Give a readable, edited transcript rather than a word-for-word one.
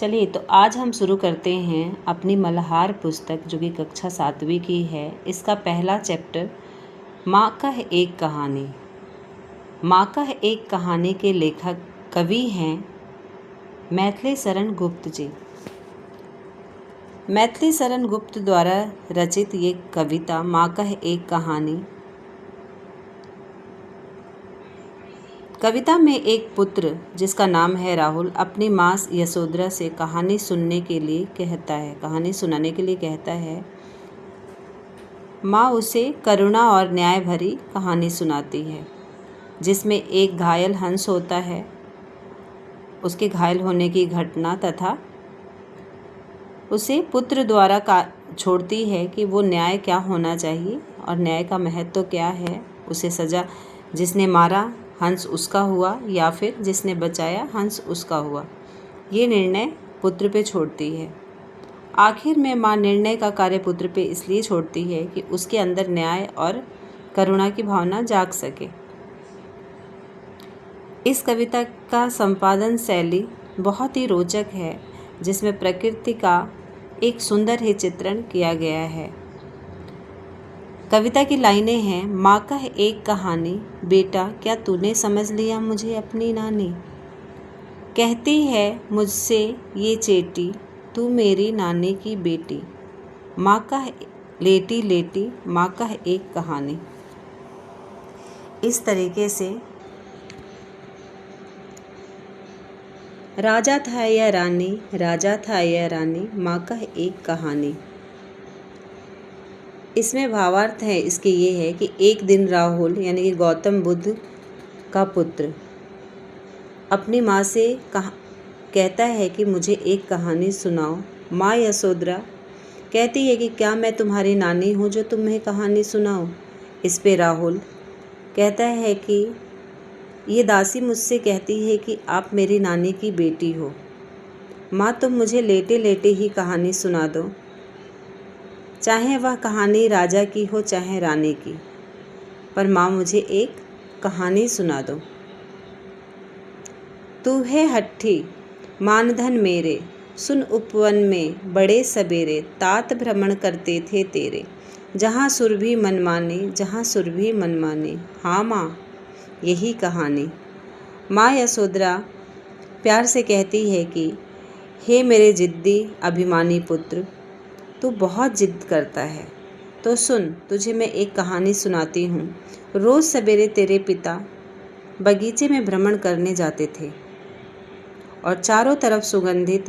चलिए तो आज हम शुरू करते हैं अपनी मल्हार पुस्तक जो कि कक्षा 7वीं की है। इसका पहला चैप्टर माँ का है एक कहानी। माँ का है एक कहानी के लेखक कवि हैं मैथिली शरण गुप्त जी। मैथिली शरण गुप्त द्वारा रचित ये कविता माँ का है एक कहानी। कविता में एक पुत्र जिसका नाम है राहुल अपनी माँ यशोधरा से कहानी सुनाने के लिए कहता है। माँ उसे करुणा और न्याय भरी कहानी सुनाती है जिसमें एक घायल हंस होता है, उसके घायल होने की घटना तथा उसे पुत्र द्वारा छोड़ती है कि वो न्याय क्या होना चाहिए और न्याय का महत्व क्या है। उसे सज़ा जिसने मारा हंस उसका हुआ या फिर जिसने बचाया हंस उसका हुआ, ये निर्णय पुत्र पे छोड़ती है। आखिर में माँ निर्णय का कार्य पुत्र पे इसलिए छोड़ती है कि उसके अंदर न्याय और करुणा की भावना जाग सके। इस कविता का संपादन शैली बहुत ही रोचक है जिसमें प्रकृति का एक सुंदर ही चित्रण किया गया है। कविता की लाइनें हैं, माँ का है एक कहानी, बेटा क्या तूने समझ लिया मुझे अपनी नानी। कहती है मुझसे ये चेटी, तू मेरी नानी की बेटी। माँ का है लेटी लेटी, माँ का है एक कहानी। इस तरीके से राजा था या रानी, राजा था या रानी, माँ का है एक कहानी। इसमें भावार्थ है इसके ये है कि एक दिन राहुल यानी कि गौतम बुद्ध का पुत्र अपनी माँ से कहता है कि मुझे एक कहानी सुनाओ। माँ यशोधरा कहती है कि क्या मैं तुम्हारी नानी हूँ जो तुम्हें कहानी सुनाओ। इस पे राहुल कहता है कि ये दासी मुझसे कहती है कि आप मेरी नानी की बेटी हो। माँ तुम मुझे लेटे लेटे ही कहानी सुना दो, चाहे वह कहानी राजा की हो चाहे रानी की, पर माँ मुझे एक कहानी सुना दो। तू है हट्ठी मानधन मेरे, सुन उपवन में बड़े सबेरे, तात भ्रमण करते थे तेरे, जहाँ सुरभि मनमाने, जहाँ सुरभि मनमाने। हाँ माँ यही कहानी। माँ यशोधरा प्यार से कहती है कि हे मेरे जिद्दी अभिमानी पुत्र, तू बहुत जिद करता है तो सुन, तुझे मैं एक कहानी सुनाती हूँ। रोज़ सवेरे तेरे पिता बगीचे में भ्रमण करने जाते थे और चारों तरफ सुगंधित